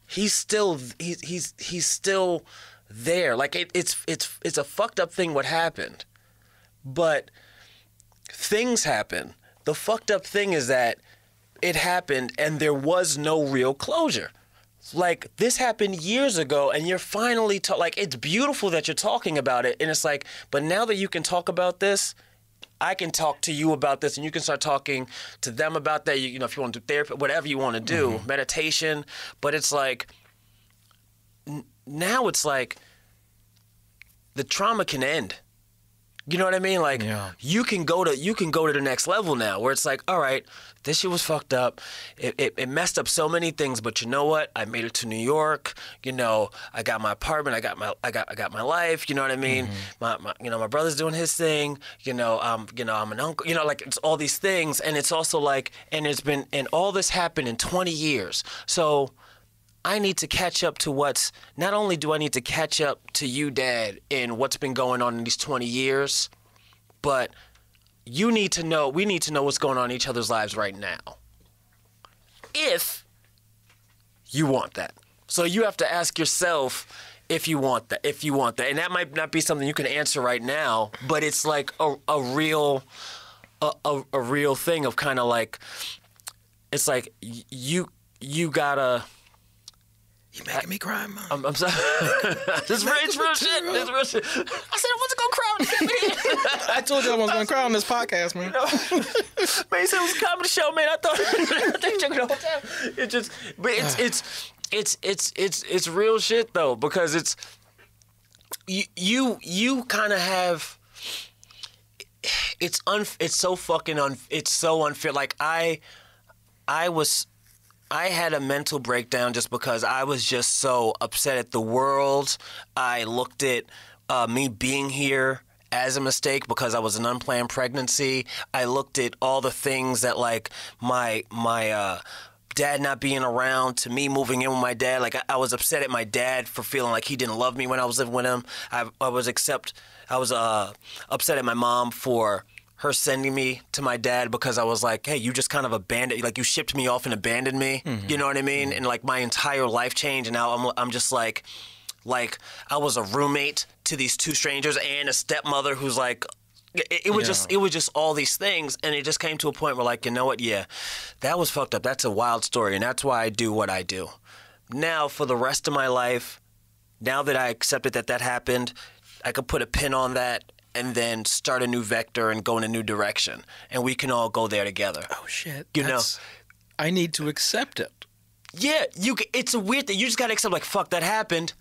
he's still there. Like it's a fucked up thing what happened. But things happen. The fucked up thing is that it happened and there was no real closure. Like, this happened years ago and you're finally like, it's beautiful that you're talking about it. And it's like, but now that you can talk about this, I can talk to you about this and you can start talking to them about that. You know, if you want to do therapy, whatever you want to do, meditation. But it's like, now it's like the trauma can end. You know what I mean? Like, you can go to the next level now, where it's like, all right, this shit was fucked up. It messed up so many things, but you know what? I made it to New York. You know, I got my apartment. I got my life. You know what I mean? My brother's doing his thing. I'm an uncle. You know, like, it's all these things, and it's also like, and all this happened in 20 years. So I need to catch up to not only do I need to catch up to you, Dad, in what's been going on in these 20 years, but we need to know what's going on in each other's lives right now. If you want that. So you have to ask yourself if you want that. And that might not be something you can answer right now, but it's like a real thing of kind of like, it's like you gotta... You're making me cry, man. I'm sorry. This is real shit. I said I wasn't gonna cry on this. I told you I wasn't gonna cry on this podcast, man. Man, he said it was a comedy show, man. I thought you joking the whole time. It's real shit though, because it's you kind of have. It's so unfair. Like I had a mental breakdown just because I was just so upset at the world. I looked at me being here as a mistake because I was an unplanned pregnancy. I looked at all the things that, like, my dad not being around to me moving in with my dad. Like, I was upset at my dad for feeling like he didn't love me when I was living with him. I was upset at my mom for her sending me to my dad because I was like, hey, you just kind of abandoned, like you shipped me off and abandoned me. You know what I mean? And like my entire life changed, and now I'm just like I was a roommate to these two strangers and a stepmother who's like, it was just all these things, and it just came to a point where like, you know what? Yeah, that was fucked up. That's a wild story, and that's why I do what I do. Now for the rest of my life, now that I accepted that happened, I could put a pin on that and then start a new vector and go in a new direction, and we can all go there together. Oh shit! You know, I need to accept it. Yeah, it's a weird thing. You just gotta accept, like, fuck, that happened.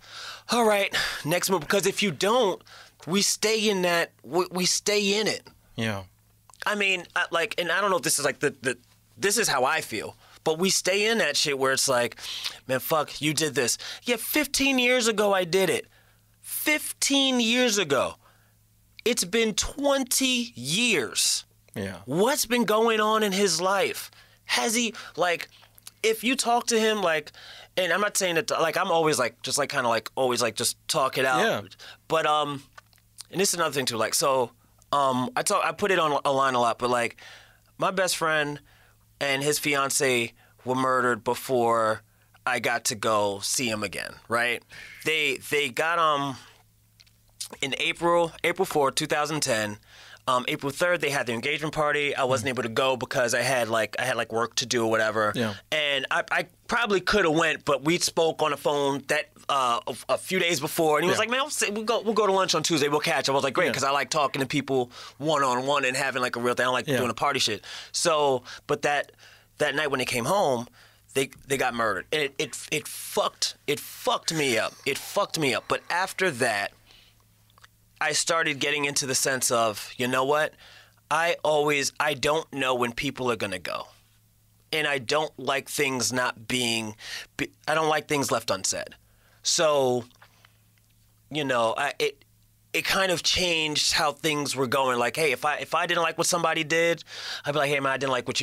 All right, next move. Because if you don't, we stay in that. We stay in it. Yeah. I mean, and I don't know if this is like this is how I feel, but we stay in that shit where it's like, man, fuck, you did this. Yeah, 15 years ago I did it. 15 years ago. It's been 20 years. Yeah. What's been going on in his life? Has he, like, if you talk to him, like, and I'm not saying that, like, I'm always, like, just, like, kind of, like, always, like, just talk it out. Yeah. But, and this is another thing, too. Like, so, I put it on a line a lot, but, like, my best friend and his fiance were murdered before I got to go see him again, right? They got, in April 4th, 2010, April 3rd, they had their engagement party. I wasn't able to go because I had work to do or whatever. Yeah. And I probably could have went, but we spoke on the phone that a few days before, and he was like, "Man, we'll go to lunch on Tuesday. We'll catch up." I was like, "Great," because I like talking to people one-on-one and having like a real thing. I don't like doing the party shit. So, but that night when they came home, they got murdered, and it fucked me up. It fucked me up. But after that, I started getting into the sense of, you know what? I don't know when people are going to go. And I don't like things I don't like things left unsaid. So, you know, it kind of changed how things were going. Like, hey, if I didn't like what somebody did, I'd be like, hey man, I didn't like what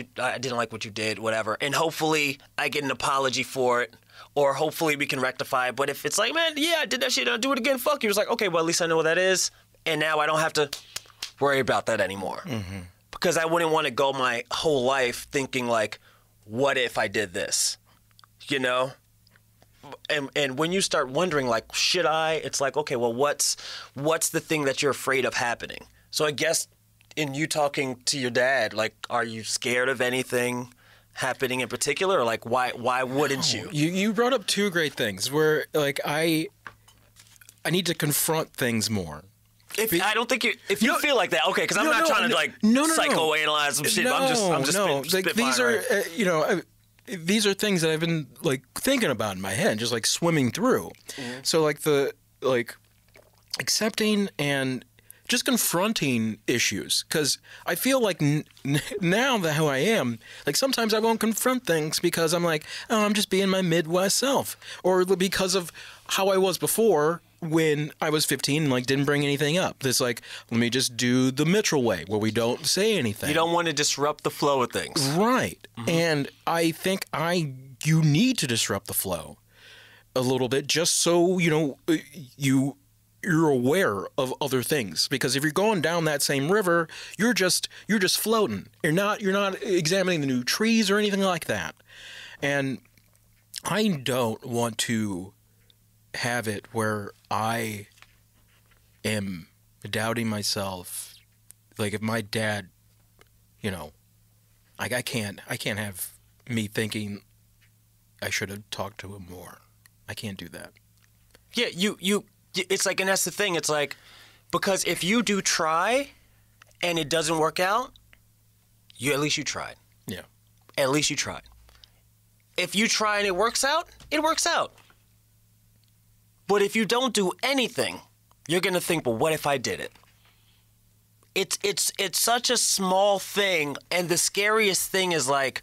you did, whatever. And hopefully I get an apology for it. Or hopefully we can rectify it. But if it's like, man, yeah, I did that shit, I'll do it again, fuck you. It's like, okay, well, at least I know what that is. And now I don't have to worry about that anymore. Mm-hmm. Because I wouldn't want to go my whole life thinking like, what if I did this? You know? And when you start wondering like, should I? It's like, okay, well, what's the thing that you're afraid of happening? So I guess in you talking to your dad, like, are you scared of anything happening in particular, or like why wouldn't you? You brought up two great things where like I need to confront things more. I don't think if you feel like that, okay, because I'm not trying to like psychoanalyze some shit. I'm just like these are these are things that I've been like thinking about in my head, just like swimming through. Mm-hmm. So like the accepting and just confronting issues, because I feel like now that who I am, like sometimes I won't confront things because I'm like, oh, I'm just being my Midwest self, or because of how I was before when I was 15 and like didn't bring anything up. It's like, let me just do the Mitchell way where we don't say anything. You don't want to disrupt the flow of things, right? Mm-hmm. And I think you need to disrupt the flow a little bit, just so you know you're aware of other things, because if you're going down that same river, you're just floating. You're not examining the new trees or anything like that. And I don't want to have it where I am doubting myself. Like if my dad, you know, like I can't have me thinking I should have talked to him more. I can't do that. Yeah, you it's like, and that's the thing, it's like, because if you do try and it doesn't work out, at least you tried. Yeah. At least you tried. If you try and it works out, it works out. But if you don't do anything, you're going to think, well, what if I did it? It's such a small thing, and the scariest thing is like,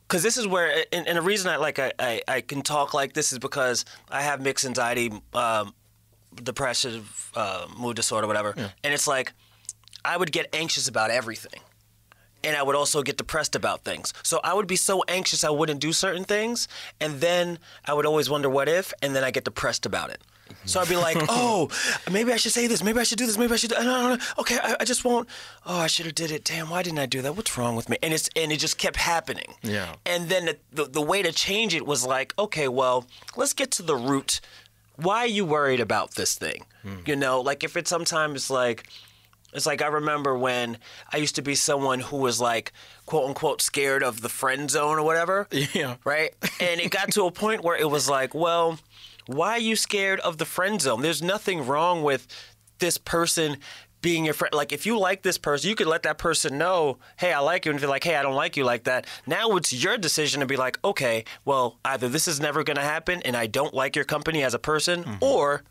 because this is where, and the reason I can talk like this is because I have mixed anxiety, depressive, mood disorder, whatever. Yeah. And it's like, I would get anxious about everything. And I would also get depressed about things. So I would be so anxious I wouldn't do certain things. And then I would always wonder what if, and then I get depressed about it. So I'd be like, oh, maybe I should say this. Maybe I should do this. Maybe I should. No. Okay, I just won't. Oh, I should have did it. Damn, why didn't I do that? What's wrong with me? And it just kept happening. Yeah. And then the way to change it was like, okay, well, let's get to the root. Why are you worried about this thing? You know, like if it's sometimes like. It's like I remember when I used to be someone who was like, quote unquote, scared of the friend zone or whatever. Yeah. Right? And it got to a point where it was like, well, why are you scared of the friend zone? There's nothing wrong with this person being your friend. Like if you like this person, you could let that person know, hey, I like you. And if you're like, hey, I don't like you like that. Now it's your decision to be like, okay, well, either this is never going to happen and I don't like your company as a person, or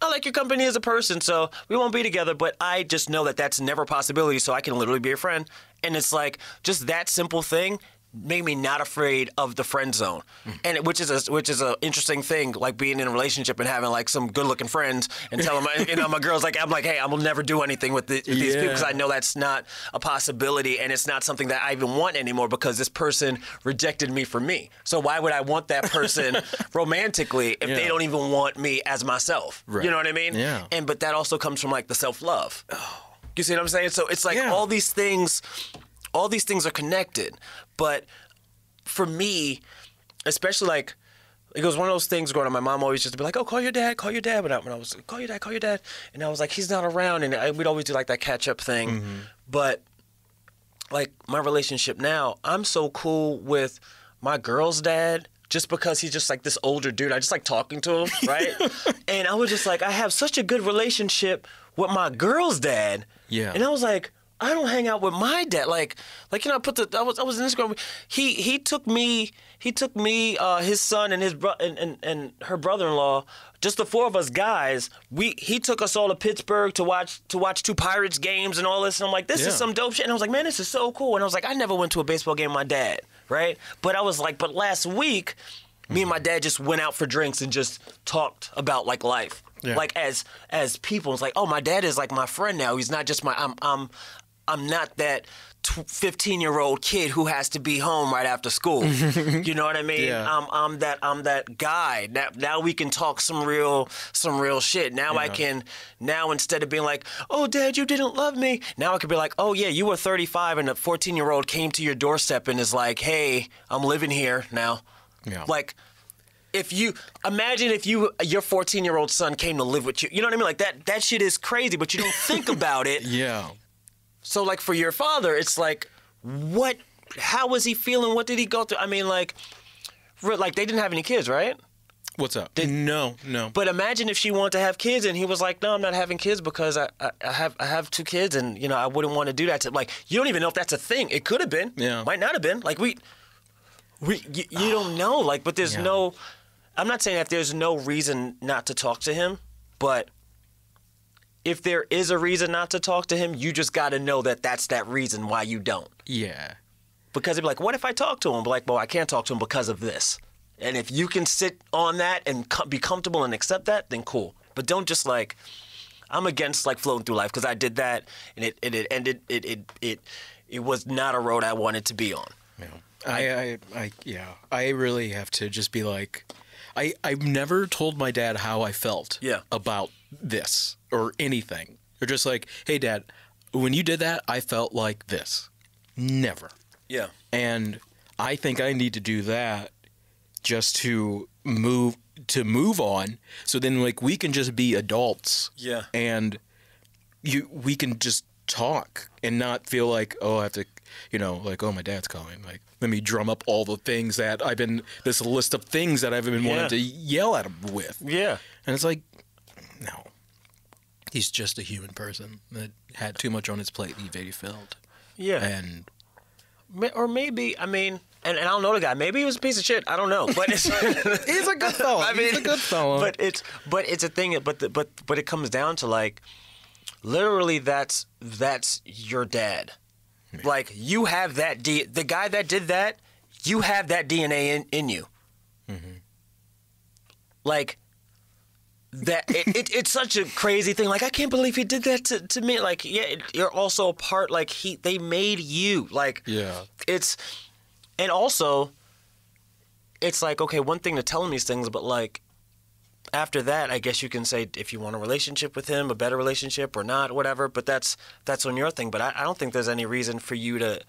I like your company as a person, so we won't be together, but I just know that that's never a possibility, so I can literally be your friend. And it's like, just that simple thing made me not afraid of the friend zone. And which is a interesting thing, like being in a relationship and having like some good looking friends and telling my girls, like, I'm like, hey, I will never do anything with these people because I know that's not a possibility and it's not something that I even want anymore because this person rejected me for me. So why would I want that person romantically if they don't even want me as myself? Right. You know what I mean? Yeah. But that also comes from like the self-love. You see what I'm saying? So it's like all these things are connected. But for me, especially like, it was one of those things growing up. My mom always used to be like, oh, call your dad. When I was like, call your dad. And I was like, he's not around. And we'd always do like that catch up thing. But like my relationship now, I'm so cool with my girl's dad just because he's just like this older dude. I just like talking to him, right? And I was just like, I have such a good relationship with my girl's dad. Yeah. And I was like, I don't hang out with my dad. Like you know, I was in Instagram. He took me, his son and and her brother-in-law, just the four of us guys. He took us all to Pittsburgh to watch two Pirates games and all this. And I'm like, this is some dope shit. And I was like, man, this is so cool. And I was like, I never went to a baseball game with my dad, right? But I was like, but last week, me and my dad just went out for drinks and just talked about like life. Yeah. Like as people, it's like, oh, my dad is like my friend now. He's not just I'm not that 15-year-old kid who has to be home right after school. You know what I mean? Yeah. I'm that guy. Now we can talk some real shit. Now I can, instead of being like, oh, Dad, you didn't love me. Now I could be like, oh yeah, you were 35 and a 14-year-old came to your doorstep and is like, hey, I'm living here now. Yeah. Like, if your 14-year-old son came to live with you, you know what I mean? Like that shit is crazy, but you don't think about it. Yeah. So, like, for your father, it's like, how was he feeling? What did he go through? I mean, like they didn't have any kids, right? What's up? No. But imagine if she wanted to have kids and he was like, no, I'm not having kids because I have two kids and, you know, I wouldn't want to do that. Like, you don't even know if that's a thing. It could have been. Yeah. Might not have been. Like, you don't know. Like, but there's no, I'm not saying that there's no reason not to talk to him, but if there is a reason not to talk to him, you just got to know that that's that reason why you don't. Yeah. Because they'd be like, what if I talk to him? Be like, well, I can't talk to him because of this. And if you can sit on that and be comfortable and accept that, then cool. But don't just like, I'm against like floating through life because I did that and it ended, it was not a road I wanted to be on. Yeah. I really have to just be like, I've never told my dad how I felt about this or anything. Or just like, hey, Dad, when you did that, I felt like this. Never. Yeah. And I think I need to do that just to move on. So then, like, we can just be adults. Yeah. And we can just talk and not feel like, oh, I have to, you know, like, oh, my dad's calling. Like, let me drum up all the things that this list of things that I've been wanting to yell at him with. Yeah. And it's like, no. He's just a human person that had too much on his plate and he failed. Yeah. And or maybe, I mean, and I don't know the guy. Maybe he was a piece of shit. I don't know. But it's, he's a good fellow. I mean, he's a good fellow. But it's a thing. But it comes down to like, literally, that's your dad. Yeah. Like you have that the guy that did that. You have that DNA in you. Mm-hmm. Like. That it's such a crazy thing. Like, I can't believe he did that to me. Like, yeah, you're also a part. Like, they made you. Like, yeah. And also, it's like, okay, one thing to tell him these things, but like, after that, I guess you can say if you want a relationship with him, a better relationship or not, whatever. But that's on your thing. But I don't think there's any reason for you to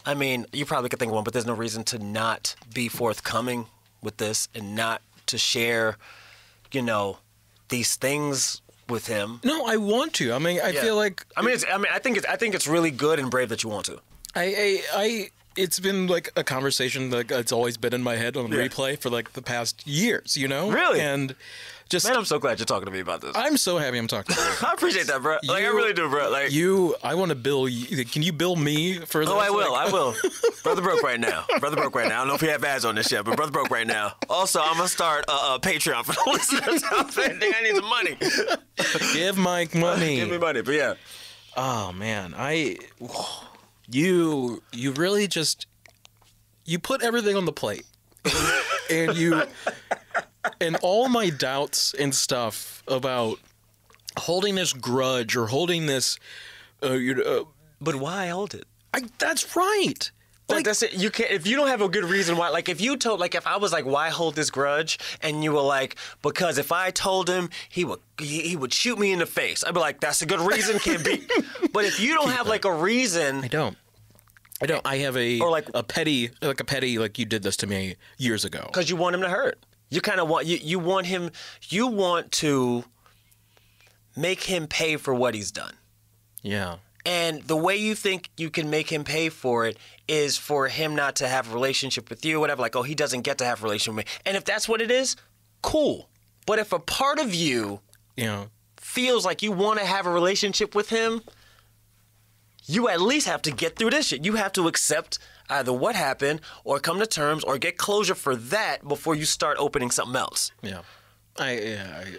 I mean, you probably could think of one, but there's no reason to not be forthcoming with this and not to share, these things with him. No, I want to. I mean, I feel like. I think it's really good and brave that you want to. It's been like a conversation that it's always been in my head on replay for like the past years, Really? And just man, I'm so glad you're talking to me about this. I'm so happy I'm talking to you. I appreciate that, bro. I really do, bro. Like I want to bill you. Can you bill me for this? Oh, I will. Brother Broke right now. I don't know if we have ads on this yet, but Brother Broke right now. Also, I'm gonna start a Patreon for the listeners out there. I need some money. Give Mike money. Give me money, but yeah. Oh man, You really just you put everything on the plate, and all my doubts and stuff about holding this grudge or holding this, But why hold it? That's right. Like that's it. You can't if you don't have a good reason why. Like if you told, like if I was like, why hold this grudge, and you were like, because if I told him, he would shoot me in the face. I'd be like, that's a good reason, can't be. But if you don't have like a reason, I don't. I have a petty like you did this to me years ago. Because you want him to hurt. You kind of want you want him. You want to make him pay for what he's done. Yeah. And the way you think you can make him pay for it is for him not to have a relationship with you, whatever. Like, oh, he doesn't get to have a relationship with me. And if that's what it is, cool. But if a part of you feels like you want to have a relationship with him, you at least have to get through this shit. You have to accept either what happened or come to terms or get closure for that before you start opening something else. Yeah. I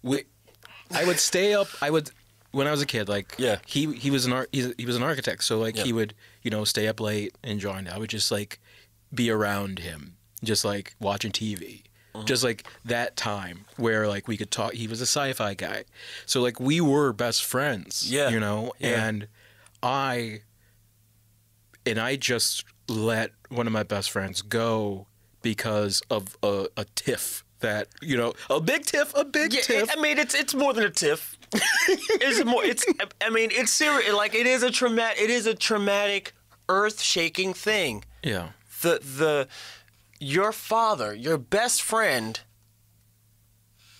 would stay up. When I was a kid, like he was an architect, so like he would stay up late and join. I would just like be around him, just like watching TV, just like that time where like we could talk. He was a sci-fi guy, so like we were best friends, and I just let one of my best friends go because of a tiff that a big tiff. I mean, it's more than a tiff. It's serious. Like it is a traumatic, earth-shaking thing. Yeah. Your father, your best friend,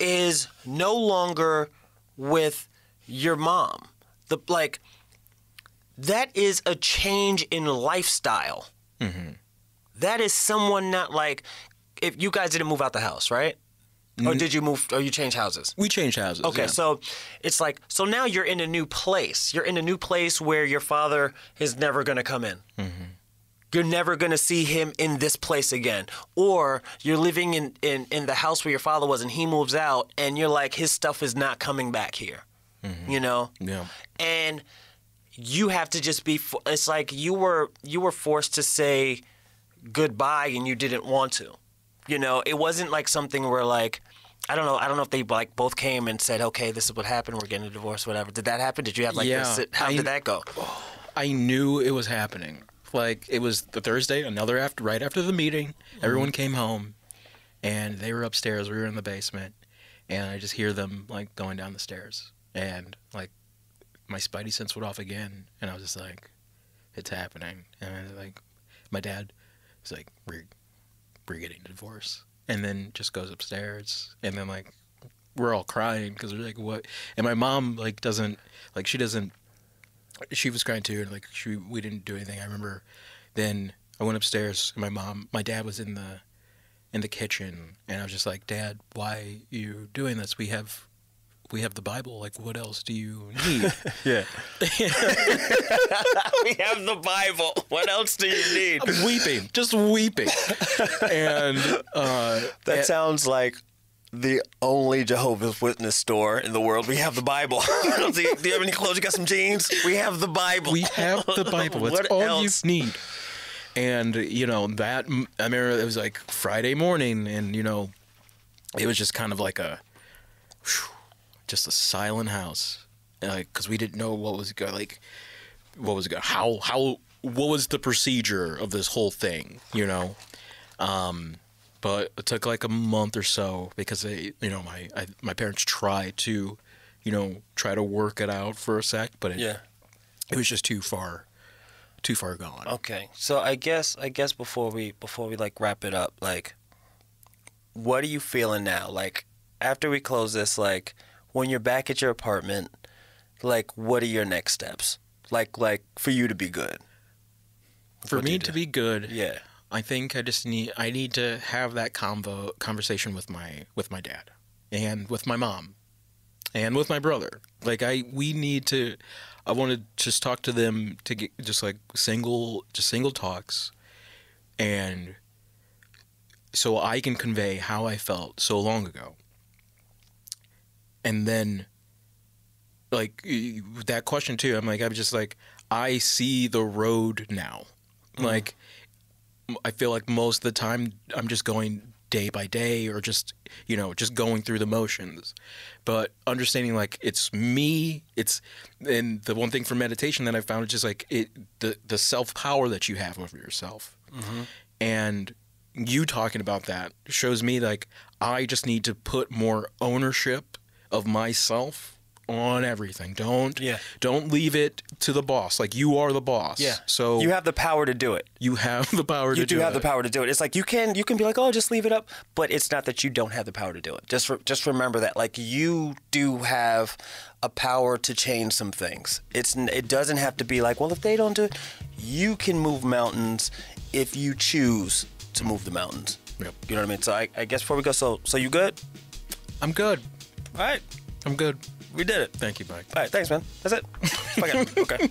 is no longer with your mom. That is a change in lifestyle. Mm-hmm. That is someone not like if you guys didn't move out the house, right? Or did you move, or you changed houses? We changed houses. Okay, so it's like, so now you're in a new place. You're in a new place where your father is never going to come in. Mm-hmm. You're never going to see him in this place again. Or you're living in the house where your father was and he moves out and you're like, his stuff is not coming back here. Mm-hmm. Yeah. And you have to just be, it's like you were forced to say goodbye and you didn't want to. It wasn't like something where like, I don't know if they like both came and said, okay, this is what happened, we're getting a divorce, whatever. Did that happen? Did you have like this? How did that go? I knew it was happening. Like it was the Thursday, right after the meeting, everyone came home and they were upstairs, we were in the basement, and I just hear them like going down the stairs and like my spidey sense went off again and I was just like, it's happening. And like my dad was like, we're getting a divorce, and then just goes upstairs, and then like we're all crying because we're like, what? And my mom like doesn't like she was crying too, and like we didn't do anything. I remember then I went upstairs and my dad was in the kitchen, and I was just like, Dad, why are you doing this? We have the Bible. Like, what else do you need? Yeah. We have the Bible. What else do you need? I'm just weeping. And that sounds like the only Jehovah's Witness store in the world. We have the Bible. Do you have any clothes? You got some jeans? We have the Bible. We have the Bible. That's what all else? you need. And, that, I remember it was like Friday morning, and, it was just kind of like just a silent house, because we didn't know what was going, what was the procedure of this whole thing, but it took like a month or so because my parents tried to, try to work it out for a sec, but it was just too far gone. Okay, so I guess before we like wrap it up, like, what are you feeling now? Like, after we close this, like, when you're back at your apartment, like, what are your next steps? Like for you to be good. For me to be good, yeah. I think I need to have that conversation with my dad and with my mom and with my brother. Like I want to just talk to them to get just single talks, and so I can convey how I felt so long ago. And then like that question too, I'm just like, I see the road now. Like, I feel like most of the time I'm just going day by day or just going through the motions. But understanding, like, it's me, and the one thing for meditation that I found is just like the self-power that you have over yourself. Mm-hmm. And you talking about that shows me, like, I just need to put more ownership of myself on everything. Don't leave it to the boss. Like, you are the boss. Yeah. So you have the power to do it. You have the power to do it. You do have the power to do it. It's like you can be like, oh, just leave it up, but it's not that you don't have the power to do it. Just remember that, like, you do have a power to change some things. It doesn't have to be like, well, if they don't do it, you can move mountains if you choose to move the mountains. Yep. You know what I mean? So I guess before we go, so you good? I'm good. All right. I'm good. We did it. Thank you, Mike. All right, thanks, man. That's it. Okay.